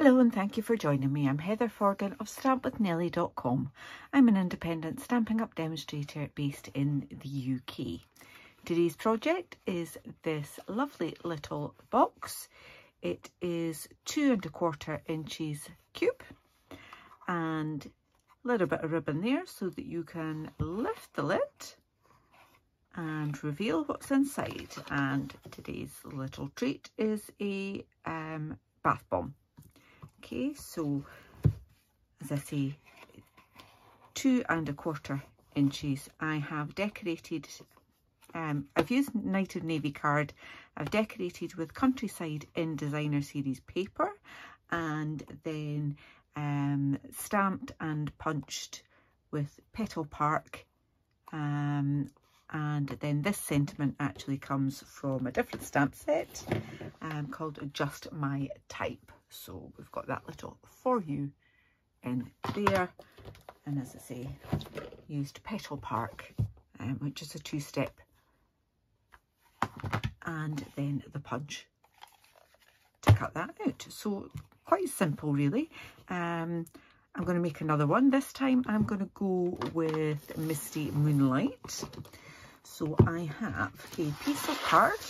Hello and thank you for joining me. I'm Heather Forgan of stampwithnellie.com. I'm an independent Stampin' Up demonstrator based in the UK. Today's project is this lovely little box. It is 2 1/4 inches cube and a little bit of ribbon there so that you can lift the lid and reveal what's inside. And today's little treat is a bath bomb. Okay, so as I say, 2 1/4 inches. I have decorated, I've used Night of Navy card. I've decorated with Countryside Inn Designer Series paper and then stamped and punched with Petal Park. And then this sentiment actually comes from a different stamp set called Just My Type. So we've got that little for you in there, and as I say, used Petal Park, which is a 2-step, and then the punch to cut that out. So quite simple really. I'm going to make another one. This time I'm going to go with Misty Moonlight. So I have a piece of card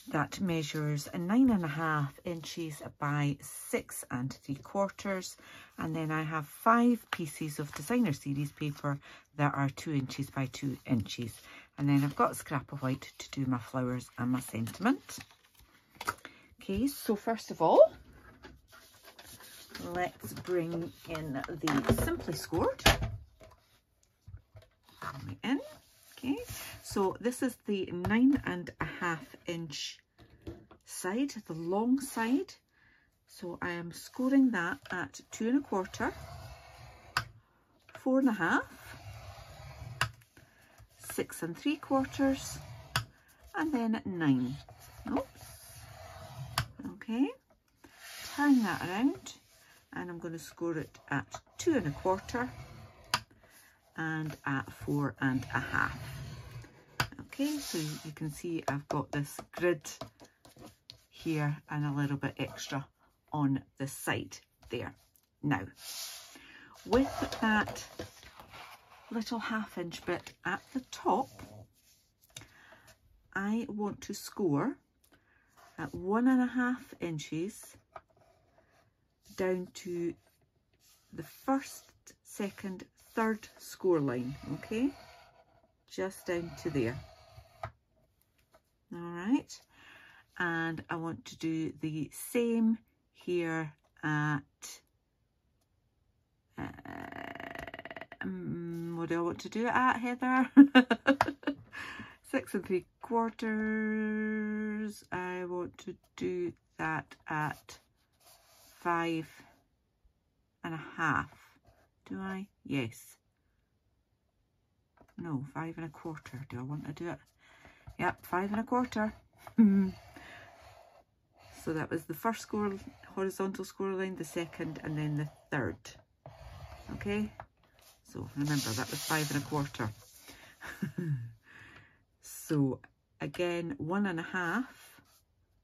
that measures 9 1/2 inches by 6 3/4, and then I have 5 pieces of designer series paper that are 2 inches by 2 inches, and then I've got a scrap of white to do my flowers and my sentiment. Okay, so first of all, let's bring in the Simply Scored in. Okay, so this is the 9 1/2 inch side, the long side. So I am scoring that at 2 1/4, 4 1/2, 6 3/4, and then 9. Oops. Okay, turn that around, and I'm going to score it at 2 1/4 and at 4 1/2. Okay, so you can see I've got this grid here and a little bit extra on the side there. Now, with that little 1/2 inch bit at the top, I want to score at 1 1/2 inches down to the first, second, third score line. Okay, just down to there. All right, and I want to do the same here at what do I want to do it at, Heather? 6 3/4. I want to do that at 5 1/2. Do I? Yes. No, 5 1/4. Do I want to do it? Yep, 5 1/4. So that was the first score, horizontal score line, the second, and then the third. Okay, so remember that was 5 1/4. So again, 1 1/2.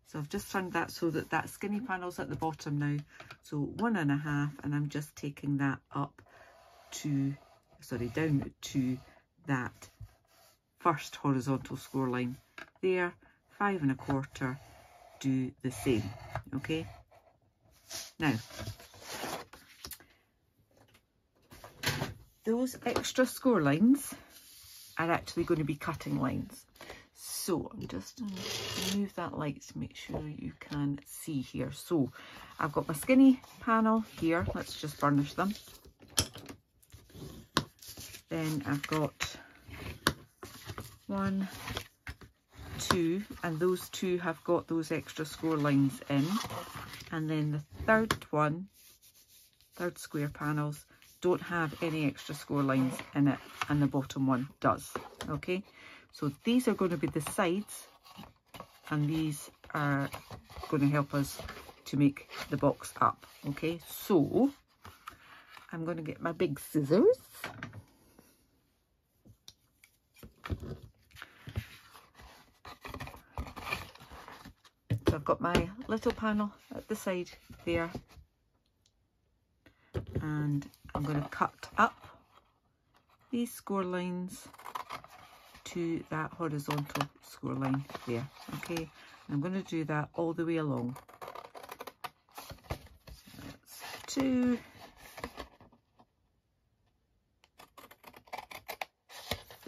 So I've just turned that so that that skinny panel's at the bottom now. So 1 1/2, and I'm just taking that up to, sorry, down to that first horizontal score line there. 5 1/4, do the same. Okay, now those extra score lines are actually going to be cutting lines. So I'm just going to move that light to make sure you can see here. So I've got my skinny panel here. Let's just burnish them. Then I've got 1, 2, and those two have got those extra score lines in. And then the third one, third square panels, don't have any extra score lines in it, and the bottom one does. Okay, so these are going to be the sides, and these are going to help us to make the box up. Okay, so I'm going to get my big scissors. So I've got my little panel at the side there, and I'm going to cut up these score lines to that horizontal score line there. Okay, and I'm going to do that all the way along. That's 2,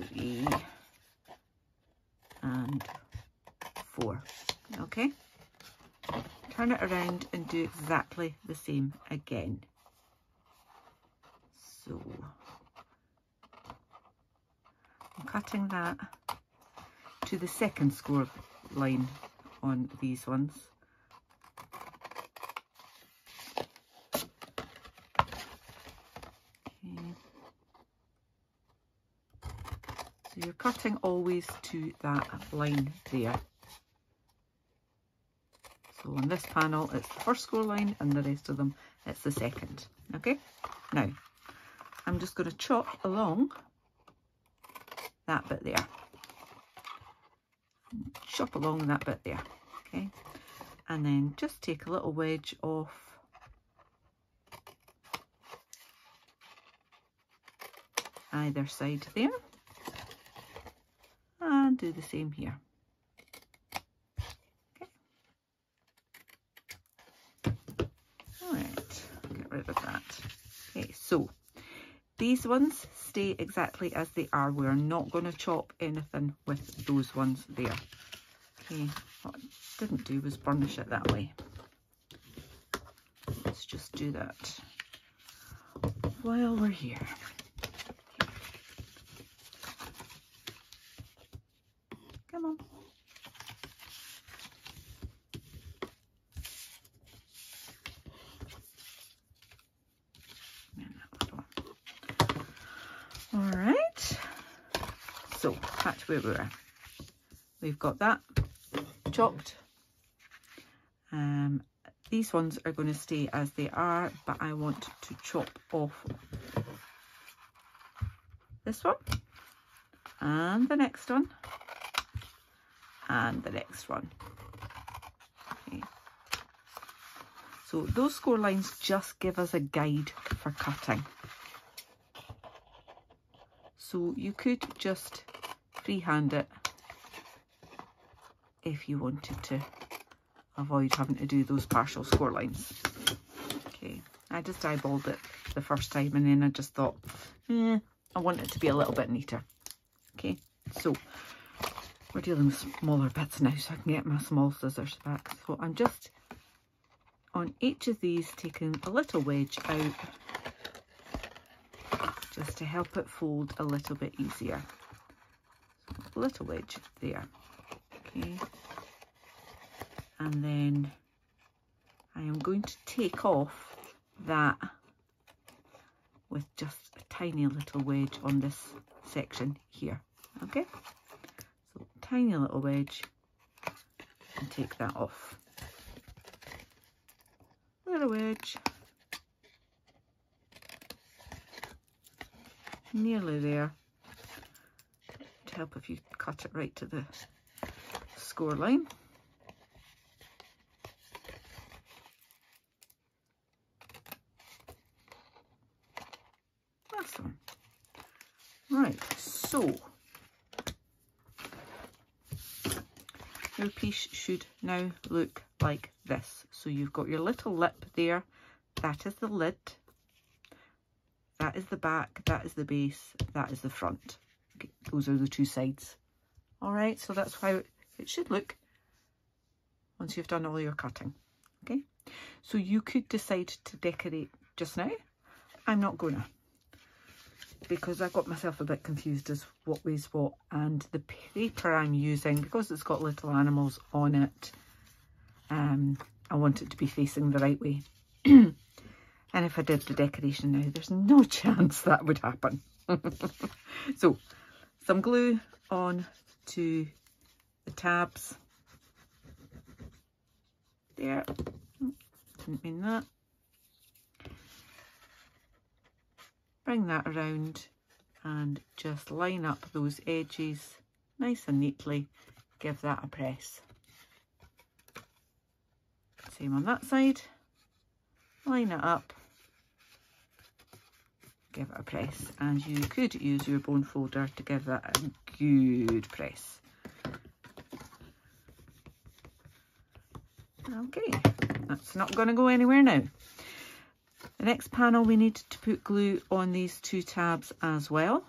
3, and 4. Okay, turn it around and do exactly the same again. So I'm cutting that to the second score line on these ones. Okay. So you're cutting always to that line there. So on this panel it's the first score line, and the rest of them it's the second. Okay, now I'm just going to chop along that bit there. Chop along that bit there. Okay, and then just take a little wedge off either side there, and do the same here. Okay. All right, get rid of that. Okay, so these ones stay exactly as they are. We're not going to chop anything with those ones there. Okay, what I didn't do was burnish it that way. Let's just do that while we're here. Come on. All right, so catch where we were. We've got that chopped. These ones are going to stay as they are, but I want to chop off this one, and the next one, and the next one. Okay. So those score lines just give us a guide for cutting. So you could just freehand it if you wanted to avoid having to do those partial score lines. Okay, I just eyeballed it the first time, and then I just thought, I want it to be a little bit neater. Okay, so we're dealing with smaller bits now, so I can get my small scissors back. So I'm just on each of these taking a little wedge out, just to help it fold a little bit easier. So a little wedge there. Okay, and then I am going to take off that with just a tiny little wedge on this section here. Okay, so tiny little wedge, and take that off. Little wedge, nearly there. To help if you cut it right to the score line. Last one. Right, so your piece should now look like this. So you've got your little lip there, that is the lid, that is the back, that is the base, that is the front. Okay, those are the two sides. All right, so that's how it should look once you've done all your cutting. Okay, so you could decide to decorate just now. I'm not gonna, because I got myself a bit confused as what weighs what, and the paper I'm using, because it's got little animals on it, I want it to be facing the right way. And if I did the decoration now, there's no chance that would happen. So some glue on to the tabs there. Didn't mean that. Bring that around and just line up those edges nice and neatly. Give that a press. Same on that side. Line it up. Give it a press, and you could use your bone folder to give that a good press. Okay, that's not going to go anywhere now. The next panel, we need to put glue on these two tabs as well.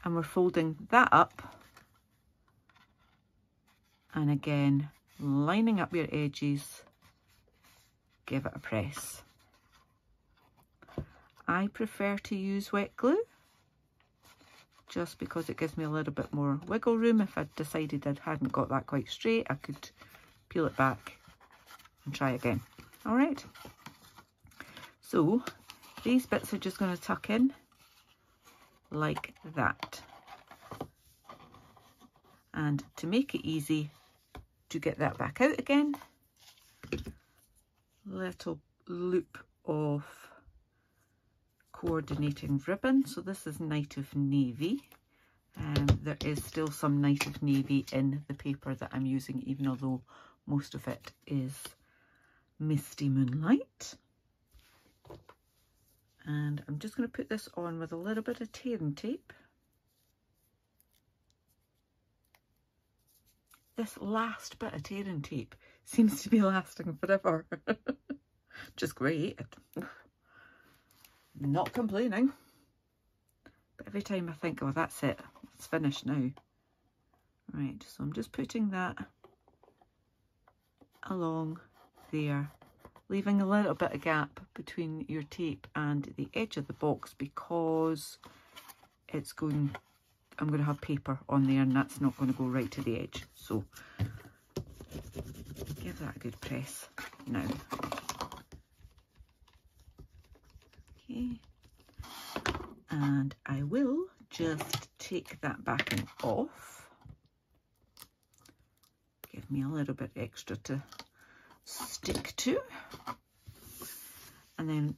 And we're folding that up, and again lining up your edges. Give it a press. I prefer to use wet glue just because it gives me a little bit more wiggle room. If I'd decided I hadn't got that quite straight, I could peel it back and try again. All right, so these bits are just going to tuck in like that, and to make it easy to get that back out again, little loop of coordinating ribbon. So this is Night of Navy, and there is still some Night of Navy in the paper that I'm using, even although most of it is Misty Moonlight. And I'm just going to put this on with a little bit of tearing tape. This last bit of tearing tape seems to be lasting forever. Just great. Not complaining. But every time I think, oh, that's it, it's finished now. Right, so I'm just putting that along there, leaving a little bit of gap between your tape and the edge of the box, because it's going, I'm going to have paper on there and that's not going to go right to the edge. So give that a good press now. Okay, and I will just take that backing off. Give me a little bit extra to stick to. And then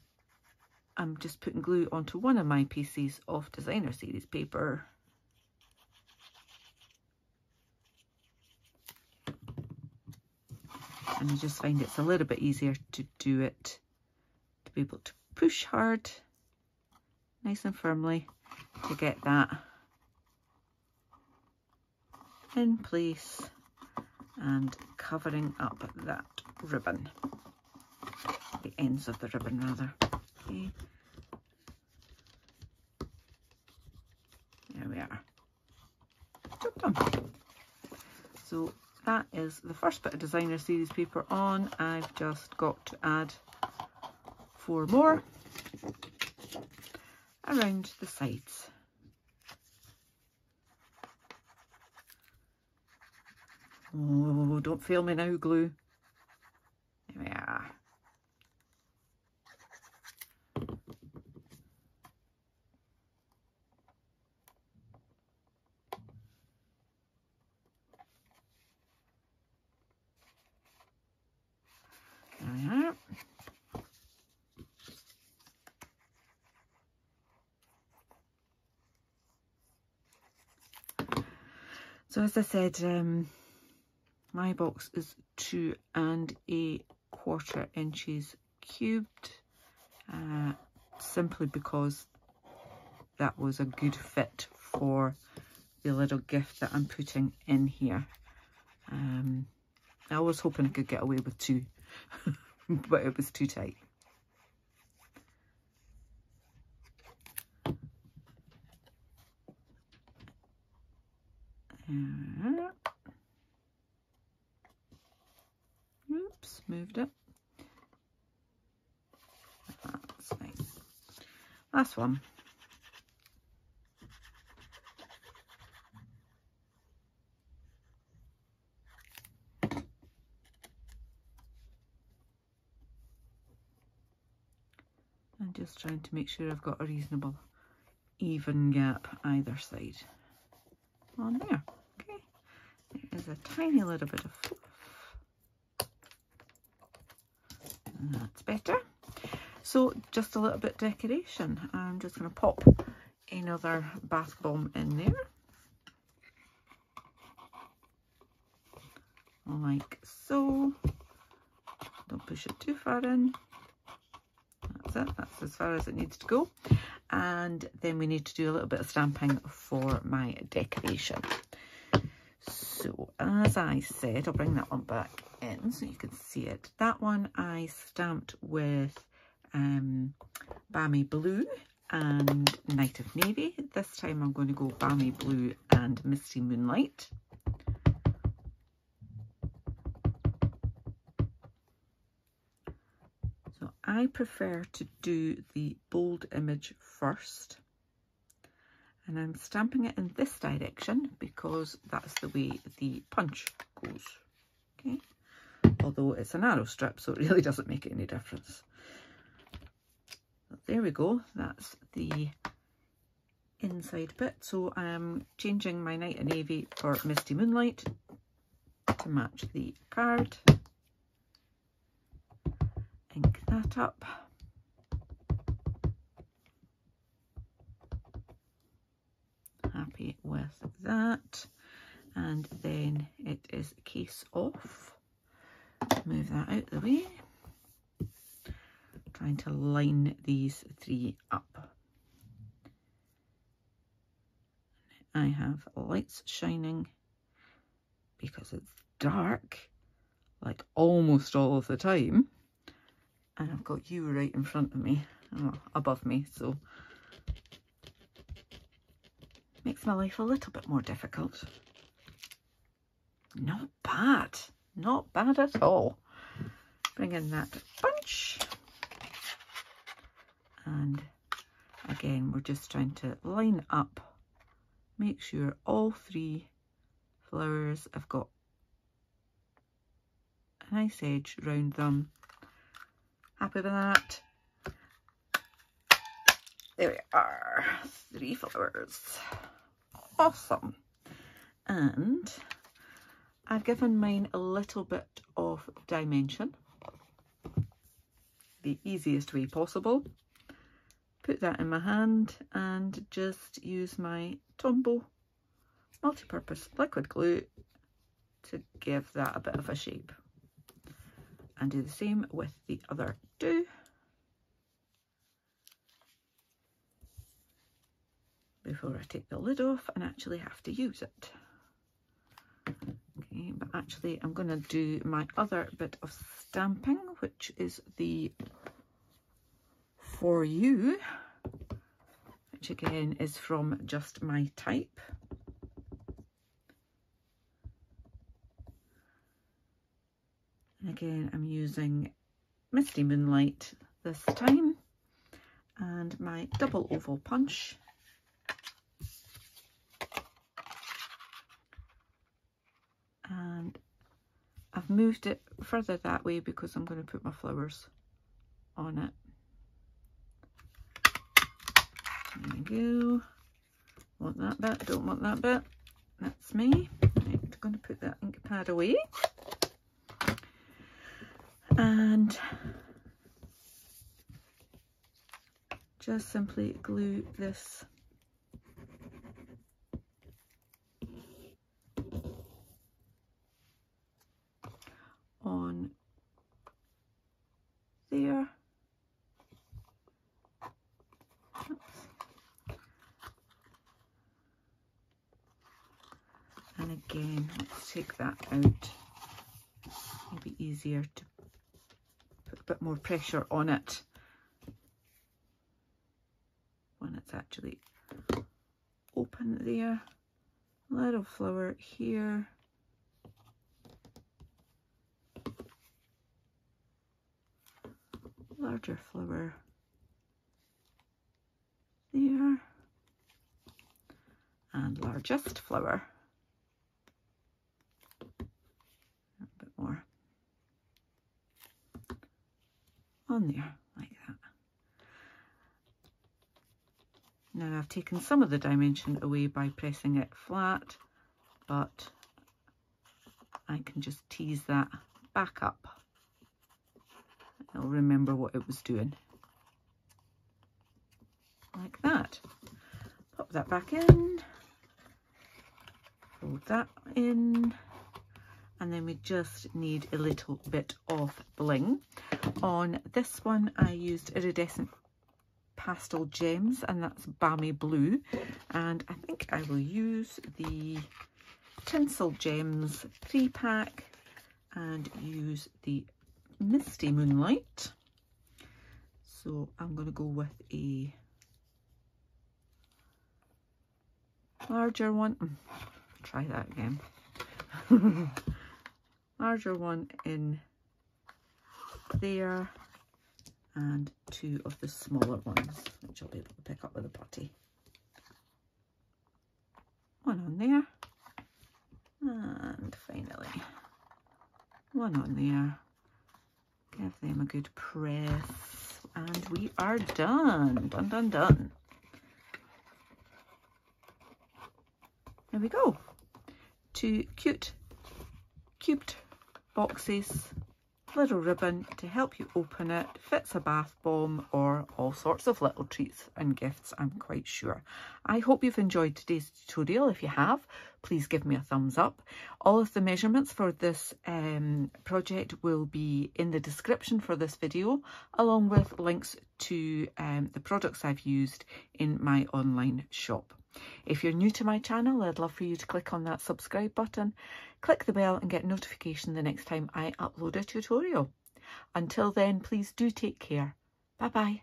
I'm just putting glue onto one of my pieces of designer series paper. And I just find it's a little bit easier to do it, to be able to push hard, nice and firmly, to get that in place and covering up that ribbon, the ends of the ribbon rather. Okay, there we are. Job done. So that is the first bit of designer series paper on. I've just got to add 4 more around the sides. Oh, don't fail me now, glue. There we are. There we are. So as I said, my box is 2 1/4 inches cubed, simply because that was a good fit for the little gift that I'm putting in here. I was hoping I could get away with 2, but it was too tight. Oops, moved it. That's fine. Last one. I'm just trying to make sure I've got a reasonable even gap either side on there. Okay, there is a tiny little bit of fluff. And that's better. So just a little bit decoration. I'm just going to pop another bath bomb in there. like so. Don't push it too far in. That's it, that's as far as it needs to go. And then we need to do a little bit of stamping for my decoration. So as I said, I'll bring that one back in so you can see it. That one I stamped with Balmy Blue and Night of Navy. This time I'm going to go Balmy Blue and Misty Moonlight. So I prefer to do the bold image first. And I'm stamping it in this direction because that's the way the punch goes. Okay, although it's a narrow strip, so it really doesn't make any difference. But there we go, that's the inside bit. So I'm changing my Night of Navy for Misty Moonlight to match the card. Ink that up. Happy with that, and then it is case off. Move that out the way. Trying to line these three up. I have lights shining because it's dark, like almost all of the time, and I've got you right in front of me, above me, so makes my life a little bit more difficult. Not bad. Not bad at all. Bring in that bunch. And again, we're just trying to line up. Make sure all three flowers have got a nice edge around them. Happy with that? There we are. 3 flowers. Awesome. And I've given mine a little bit of dimension, the easiest way possible. Put that in my hand and just use my Tombow multi-purpose liquid glue to give that a bit of a shape. And do the same with the other 2. Before I take the lid off and actually have to use it. Okay, but actually I'm going to do my other bit of stamping, which is the For You, which again is from Just My Type. And again I'm using Misty Moonlight this time and my double oval punch. And I've moved it further that way because I'm going to put my flowers on it. There we go. Want that bit, don't want that bit. That's me. Right, I'm going to put that ink pad away. And just simply glue this on there. Oops. And again, let's take that out. Maybe easier to put a bit more pressure on it when it's actually open there. Little flower here. Larger flower there, and largest flower a bit more on there like that. Now I've taken some of the dimension away by pressing it flat, but I can just tease that back up. I'll remember what it was doing. Like that. Pop that back in. Fold that in. and then we just need a little bit of bling. On this one I used iridescent pastel gems, and that's Balmy Blue, and I think I will use the Tinsel Gems 3-pack and use the Misty Moonlight. So I'm going to go with a larger one. Try that again. Larger one in there, and 2 of the smaller ones, which I'll be able to pick up with a putty. One on there, and finally one on there. Give them a good press, and we are done. Done, done, done. There we go. 2 cute cubed boxes, little ribbon to help you open it, fits a bath bomb or all sorts of little treats and gifts, I'm quite sure. I hope you've enjoyed today's tutorial. If you have, please give me a thumbs up. All of the measurements for this project will be in the description for this video, along with links to the products I've used in my online shop. If you're new to my channel, I'd love for you to click on that subscribe button, click the bell and get notification the next time I upload a tutorial. Until then, please do take care. Bye bye.